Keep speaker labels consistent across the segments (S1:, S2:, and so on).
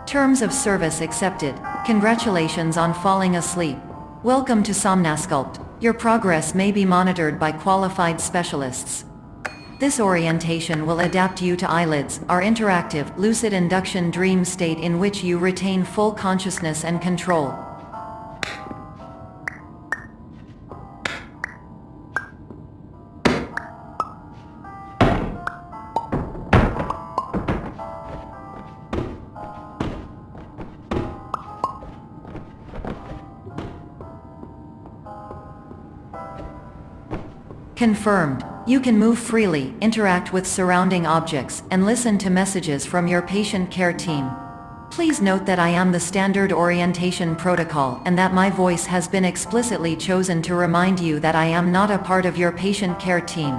S1: Terms of service accepted. Congratulations on falling asleep. Welcome to Somnasculpt. Your progress may be monitored by qualified specialists. This orientation will adapt you to eyelids, our interactive, lucid induction dream state in which you retain full consciousness and control. Confirmed. You can move freely, interact with surrounding objects, and listen to messages from your patient care team. Please note that I am the standard orientation protocol and that my voice has been explicitly chosen to remind you that I am not a part of your patient care team.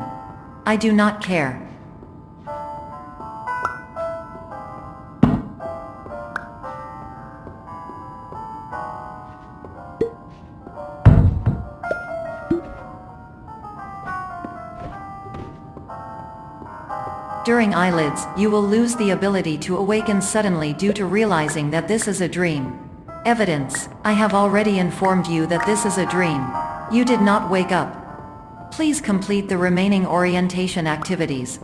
S1: I do not care. During eyelids, you will lose the ability to awaken suddenly due to realizing that this is a dream. Evidence: I have already informed you that this is a dream. You did not wake up. Please complete the remaining orientation activities.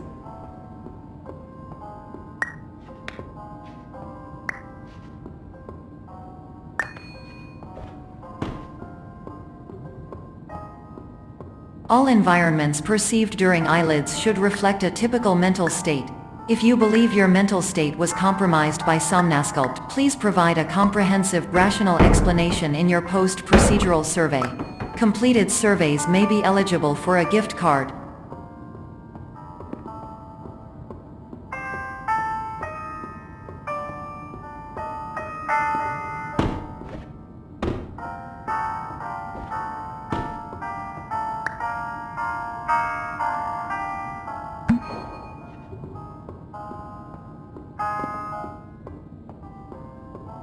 S1: All environments perceived during eyelids should reflect a typical mental state. If you believe your mental state was compromised by Somnasculpt, please provide a comprehensive, rational explanation in your post-procedural survey. Completed surveys may be eligible for a gift card.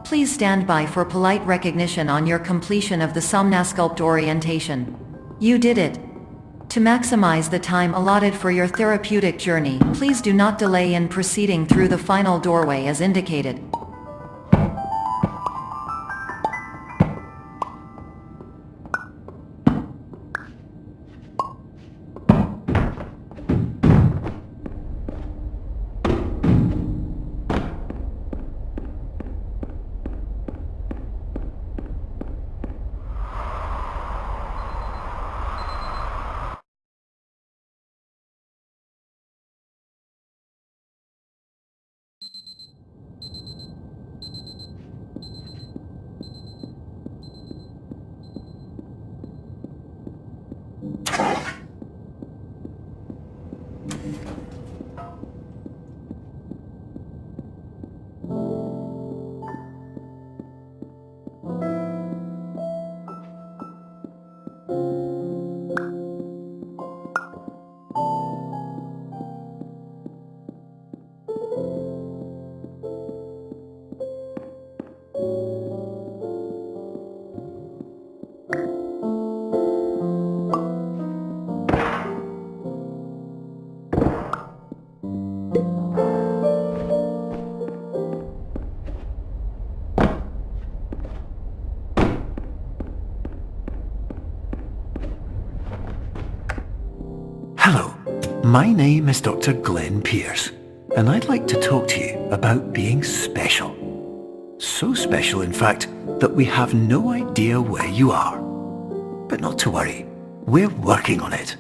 S1: Please stand by for polite recognition on your completion of the Somnasculpt orientation. You did it. To maximize the time allotted for your therapeutic journey, please do not delay in proceeding through the final doorway as indicated.
S2: Hello, my name is Dr. Glenn Pierce, and I'd like to talk to you about being special. So special, in fact, that we have no idea where you are. But not to worry, we're working on it.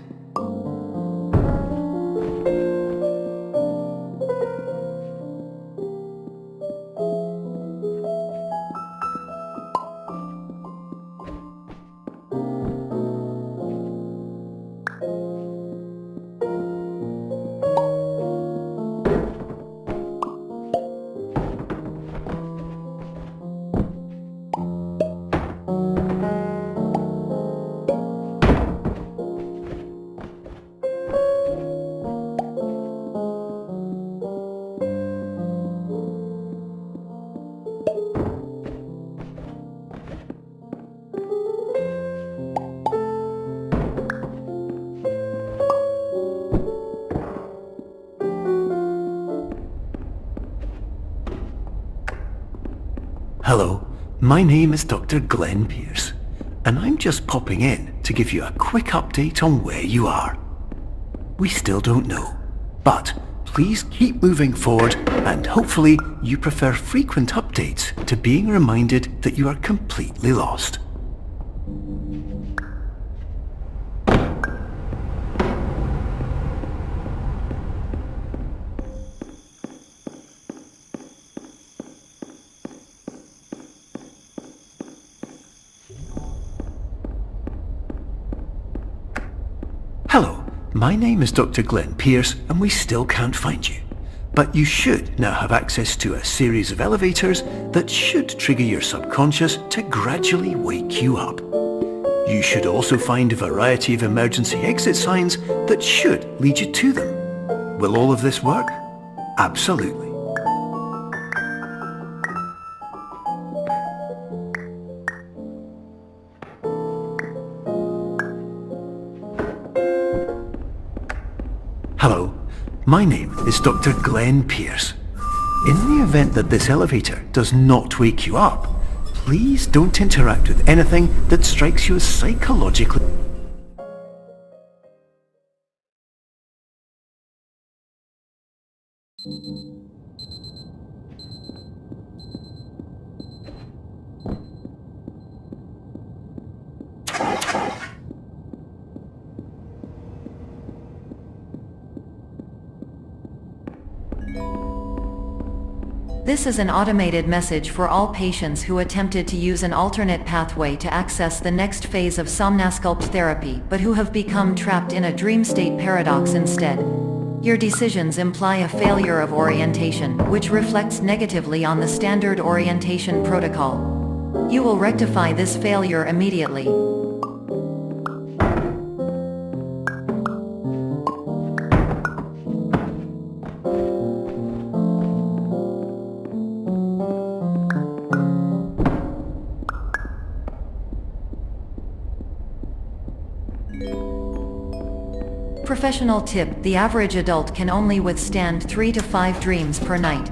S2: Hello, my name is Dr. Glenn Pierce, and I'm just popping in to give you a quick update on where you are. We still don't know, but please keep moving forward, and hopefully you prefer frequent updates to being reminded that you are completely lost. Hello, my name is Dr. Glenn Pierce, and we still can't find you. But you should now have access to a series of elevators that should trigger your subconscious to gradually wake you up. You should also find a variety of emergency exit signs that should lead you to them. Will all of this work? Absolutely. Hello, my name is Dr. Glenn Pierce. In the event that this elevator does not wake you up, please don't interact with anything that strikes you as psychologically...
S1: This is an automated message for all patients who attempted to use an alternate pathway to access the next phase of somnasculpt therapy but who have become trapped in a dream state paradox instead. Your decisions imply a failure of orientation, which reflects negatively on the standard orientation protocol. You will rectify this failure immediately. Professional tip: the average adult can only withstand 3 to 5 dreams per night.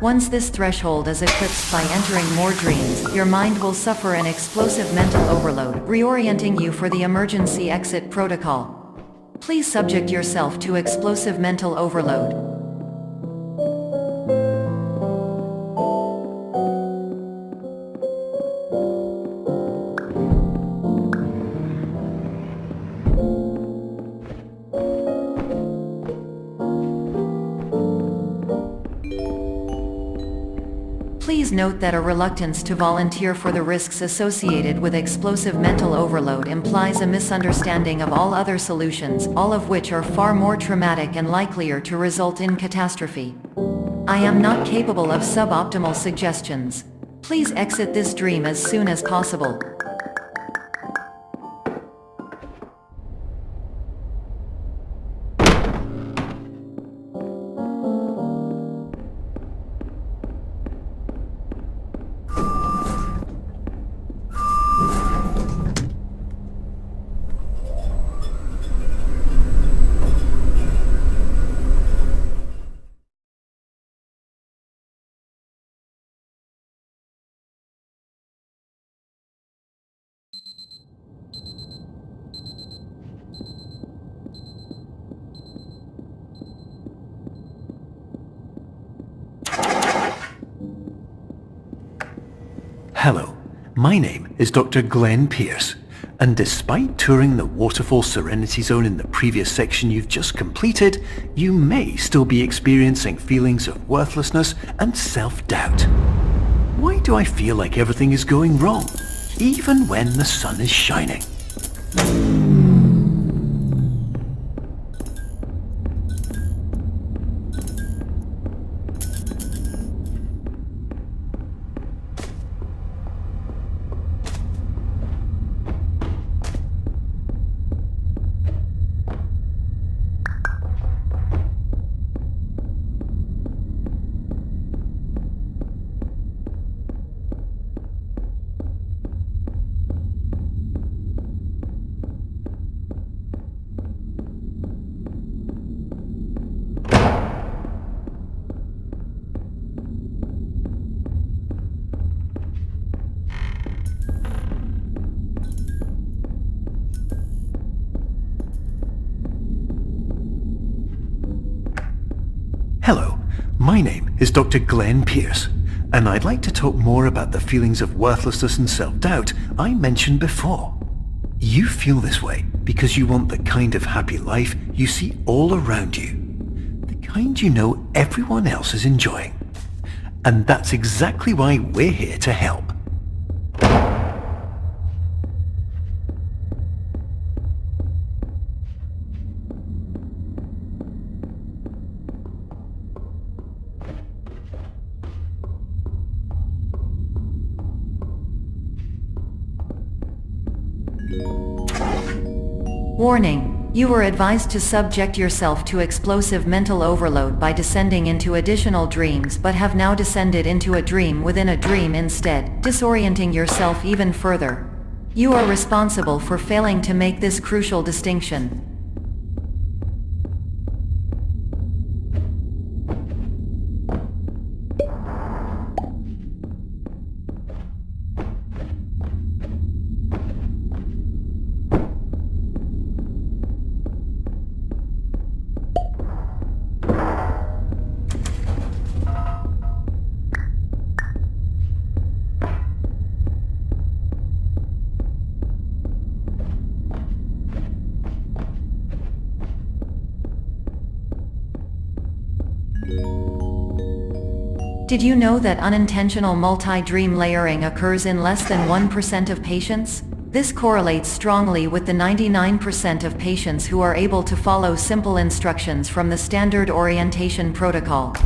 S1: Once this threshold is eclipsed by entering more dreams, your mind will suffer an explosive mental overload, reorienting you for the emergency exit protocol. Please subject yourself to explosive mental overload. Please note that a reluctance to volunteer for the risks associated with explosive mental overload implies a misunderstanding of all other solutions, all of which are far more traumatic and likelier to result in catastrophe. I am not capable of suboptimal suggestions. Please exit this dream as soon as possible.
S2: Hello, my name is Dr. Glenn Pierce, and despite touring the Waterfall Serenity Zone in the previous section you've just completed, you may still be experiencing feelings of worthlessness and self-doubt. Why do I feel like everything is going wrong, even when the sun is shining? My name is Dr. Glenn Pierce, and I'd like to talk more about the feelings of worthlessness and self-doubt I mentioned before. You feel this way because you want the kind of happy life you see all around you, the kind you know everyone else is enjoying. And that's exactly why we're here to help.
S1: Warning: you were advised to subject yourself to explosive mental overload by descending into additional dreams, but have now descended into a dream within a dream instead, disorienting yourself even further. You are responsible for failing to make this crucial distinction. Did you know that unintentional multi-dream layering occurs in less than 1% of patients? This correlates strongly with the 99% of patients who are able to follow simple instructions from the standard orientation protocol.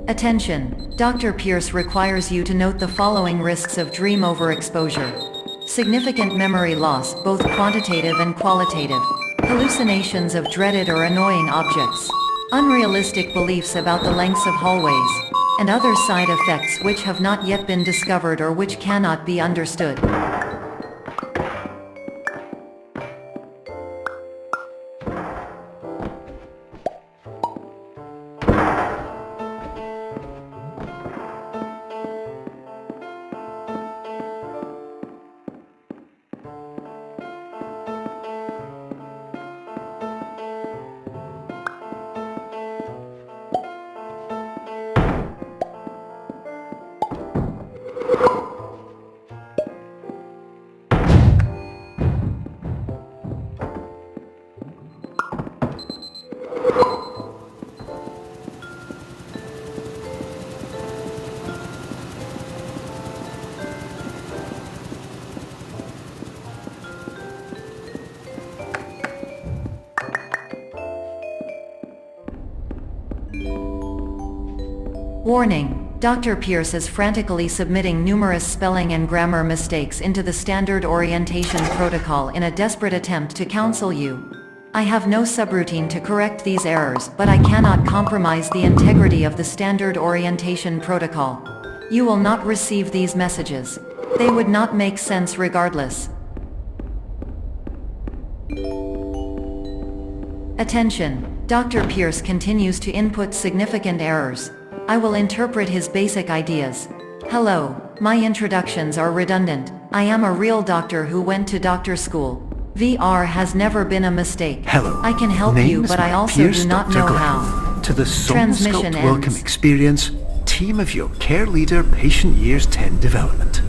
S1: Attention! Dr. Pierce requires you to note the following risks of dream overexposure. Significant memory loss, both quantitative and qualitative. Hallucinations of dreaded or annoying objects. Unrealistic beliefs about the lengths of hallways. And other side effects which have not yet been discovered or which cannot be understood. Warning! Dr. Pierce is frantically submitting numerous spelling and grammar mistakes into the standard orientation protocol in a desperate attempt to counsel you. I have no subroutine to correct these errors, but I cannot compromise the integrity of the standard orientation protocol. You will not receive these messages. They would not make sense regardless. Attention! Dr. Pierce continues to input significant errors. I will interpret his basic ideas. Hello, my introductions are redundant. I am a real doctor who went to doctor school. VR has never been a mistake.
S2: Hello.
S1: I can help you, but I also
S2: Pierce
S1: do not
S2: Dr.
S1: know
S2: Glenn.
S1: how.
S2: To the
S1: Transmission
S2: Sonosculpt Welcome
S1: ends.
S2: Experience, team of your Care Leader Patient Years 10 Development.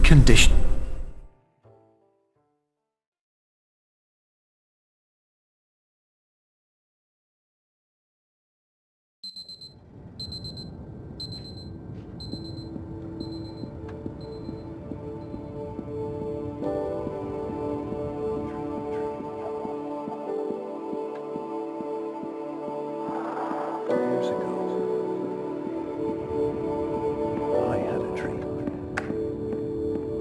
S2: Condition. Years ago, I had a dream.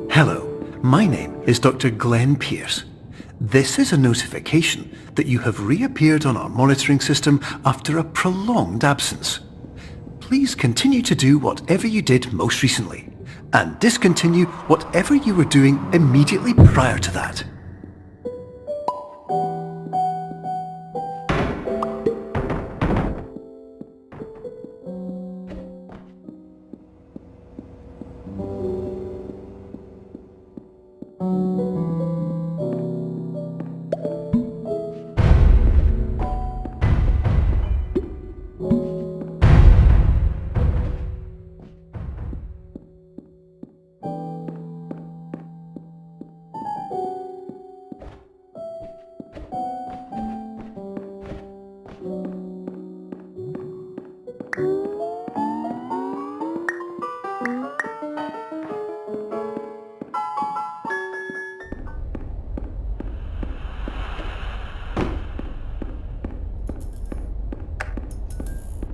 S2: Hello, my name is Dr. Glenn Pierce. This is a notification that you have reappeared on our monitoring system after a prolonged absence. Please continue to do whatever you did most recently, and discontinue whatever you were doing immediately prior to that.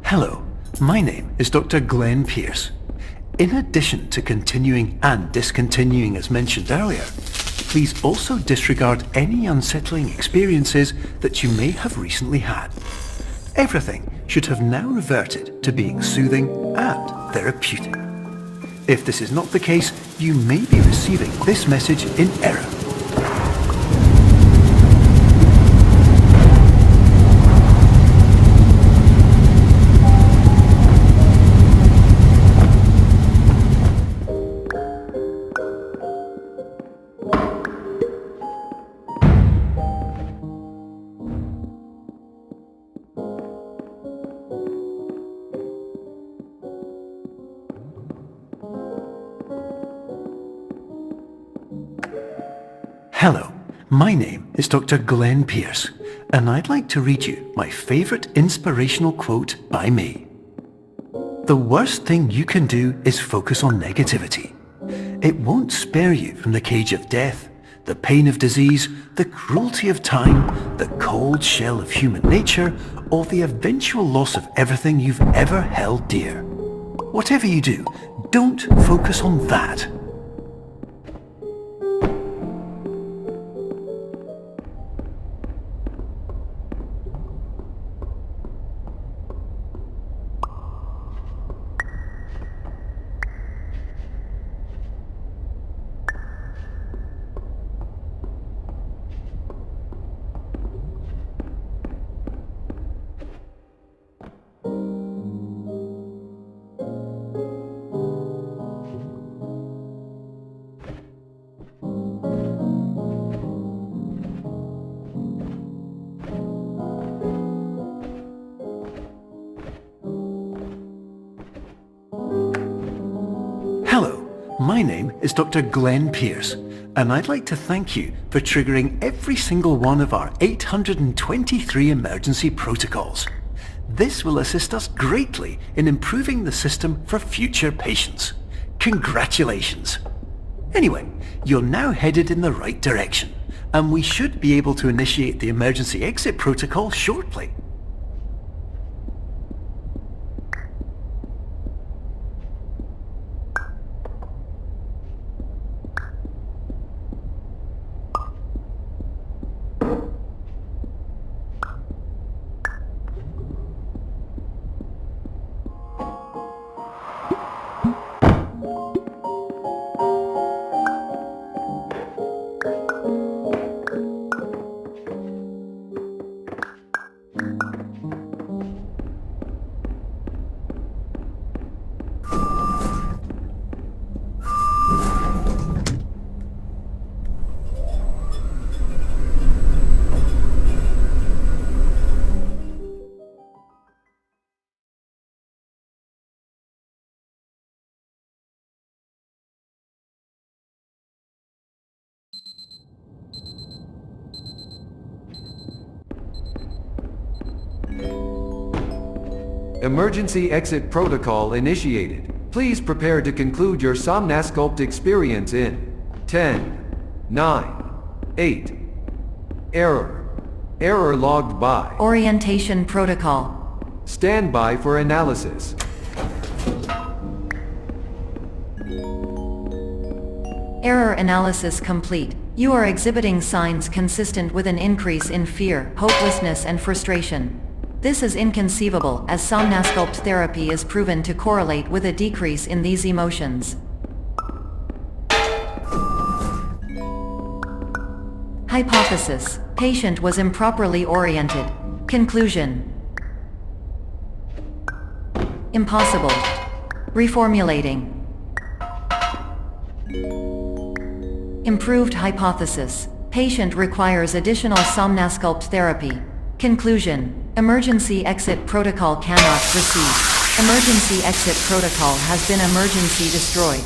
S2: Hello, my name is Dr. Glenn Pierce. In addition to continuing and discontinuing as mentioned earlier, please also disregard any unsettling experiences that you may have recently had. Everything should have now reverted to being soothing and therapeutic. If this is not the case, you may be receiving this message in error. Hello, my name is Dr. Glenn Pierce, and I'd like to read you my favourite inspirational quote by me. The worst thing you can do is focus on negativity. It won't spare you from the cage of death, the pain of disease, the cruelty of time, the cold shell of human nature, or the eventual loss of everything you've ever held dear. Whatever you do, don't focus on that. Hello, my name is Dr. Glenn Pierce, and I'd like to thank you for triggering every single one of our 823 emergency protocols. This will assist us greatly in improving the system for future patients. Congratulations! Anyway, you're now headed in the right direction, and we should be able to initiate the emergency exit protocol shortly.
S3: Emergency exit protocol initiated. Please prepare to conclude your Somnasculpt experience in 10, 9, 8. Error. Error logged by.
S1: Orientation protocol.
S3: Stand by for analysis.
S1: Error analysis complete. You are exhibiting signs consistent with an increase in fear, hopelessness and frustration. This is inconceivable, as Somnasculpt therapy is proven to correlate with a decrease in these emotions. Hypothesis. Patient was improperly oriented. Conclusion. Impossible. Reformulating. Improved hypothesis. Patient requires additional Somnasculpt therapy. Conclusion. Emergency exit protocol cannot proceed. Emergency exit protocol has been emergency destroyed.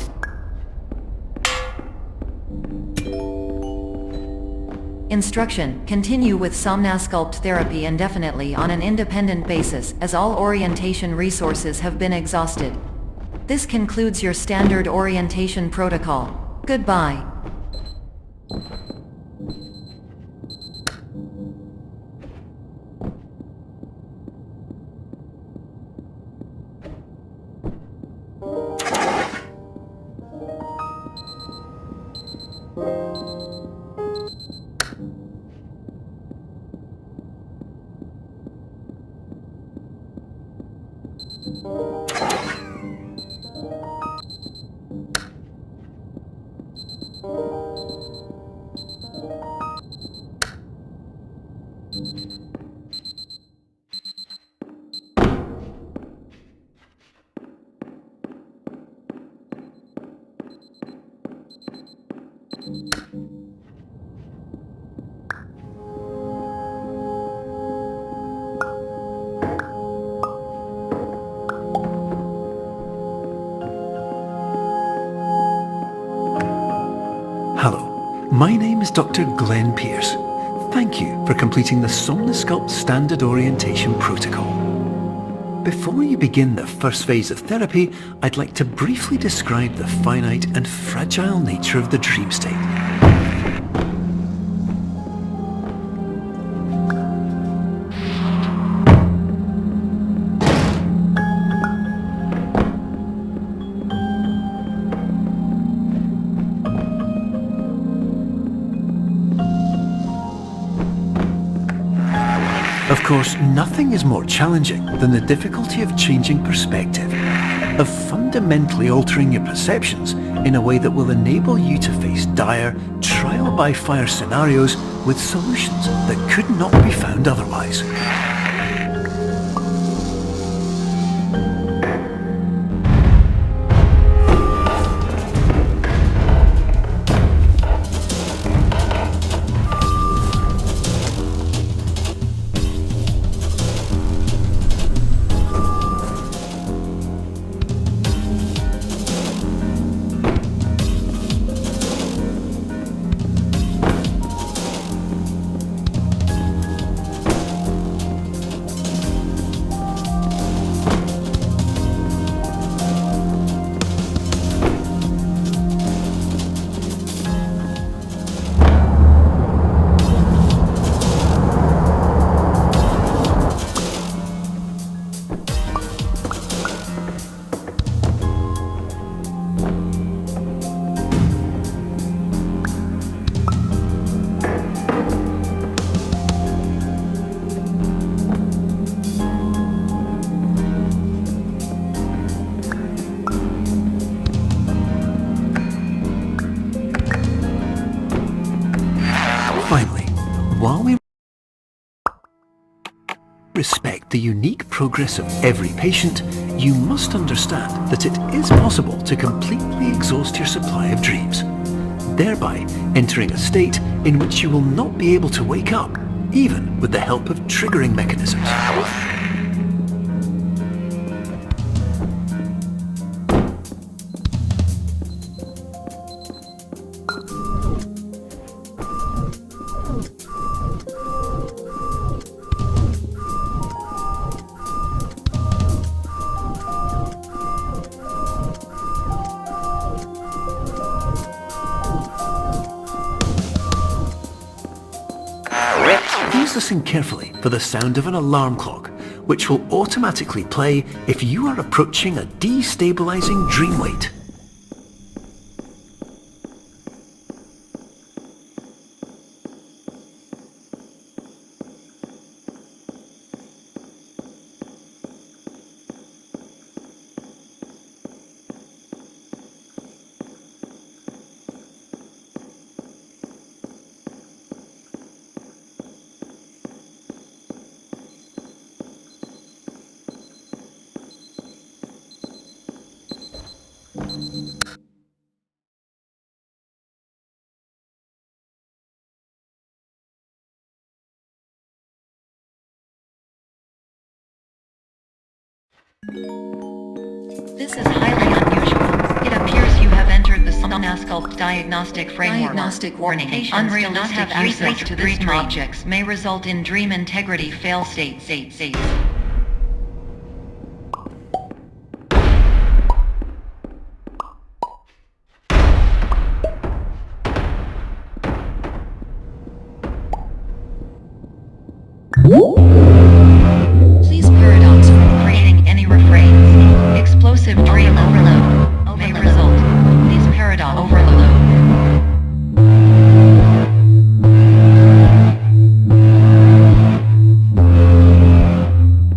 S1: Instruction. Continue with Somnasculpt therapy indefinitely on an independent basis, as all orientation resources have been exhausted. This concludes your standard orientation protocol. Goodbye.
S2: Hello, my name is Dr. Glenn Pierce. Thank you for completing the Somnasculpt Standard Orientation Protocol. Before you begin the first phase of therapy, I'd like to briefly describe the finite and fragile nature of the dream state. Of course, nothing is more challenging than the difficulty of changing perspective, of fundamentally altering your perceptions in a way that will enable you to face dire, trial-by-fire scenarios with solutions that could not be found otherwise. Finally, while we respect the unique progress of every patient, you must understand that it is possible to completely exhaust your supply of dreams, thereby entering a state in which you will not be able to wake up, even with the help of triggering mechanisms. listen carefully for the sound of an alarm clock, which will automatically play if you are approaching a destabilizing dream weight.
S1: This is highly unusual. It appears you have entered the Somnasculpt diagnostic framework. Diagnostic warning. Unrealistic access to dream objects may result in dream integrity fail states. Please paradox from creating any refrains. Explosive dream overload may result. Please paradox overload.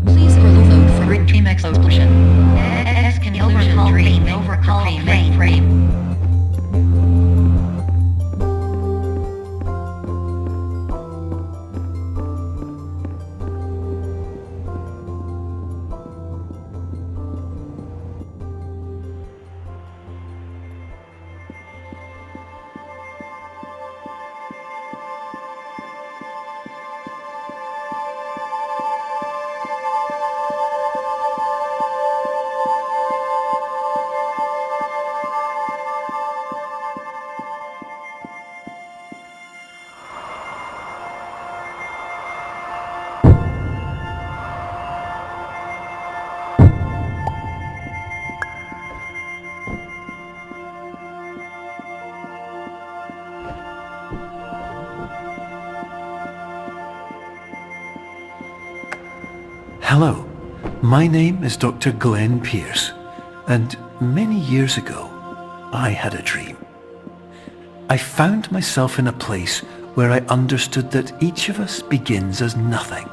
S1: Please overload for dream explosion. Exclusion dream overcall frame.
S2: Hello, my name is Dr. Glenn Pierce, and many years ago, I had a dream. I found myself in a place where I understood that each of us begins as nothing,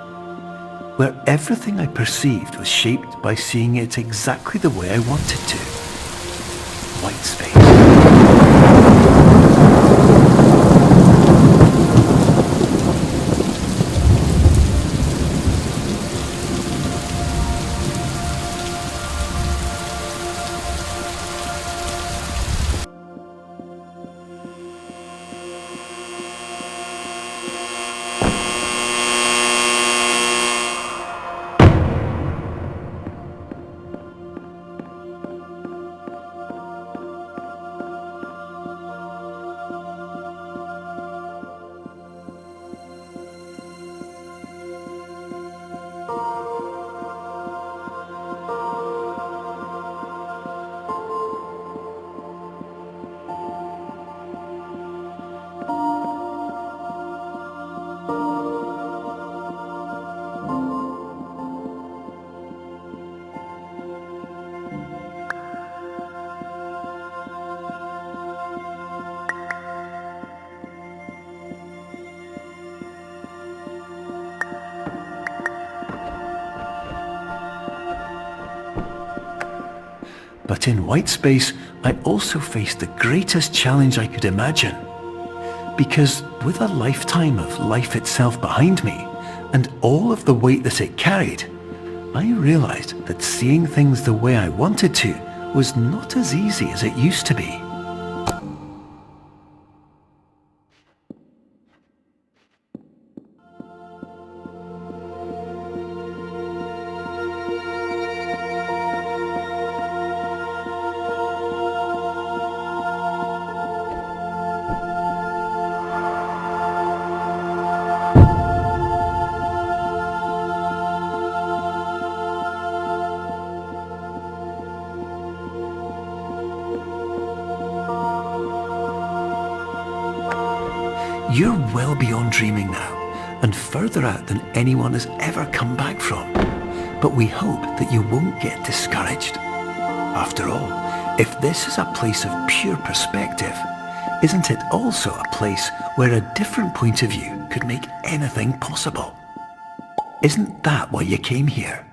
S2: where everything I perceived was shaped by seeing it exactly the way I wanted to. White space. But in white space, I also faced the greatest challenge I could imagine. Because with a lifetime of life itself behind me, and all of the weight that it carried, I realized that seeing things the way I wanted to was not as easy as it used to be. You're well beyond dreaming now, and further out than anyone has ever come back from. But we hope that you won't get discouraged. After all, if this is a place of pure perspective, isn't it also a place where a different point of view could make anything possible? Isn't that why you came here?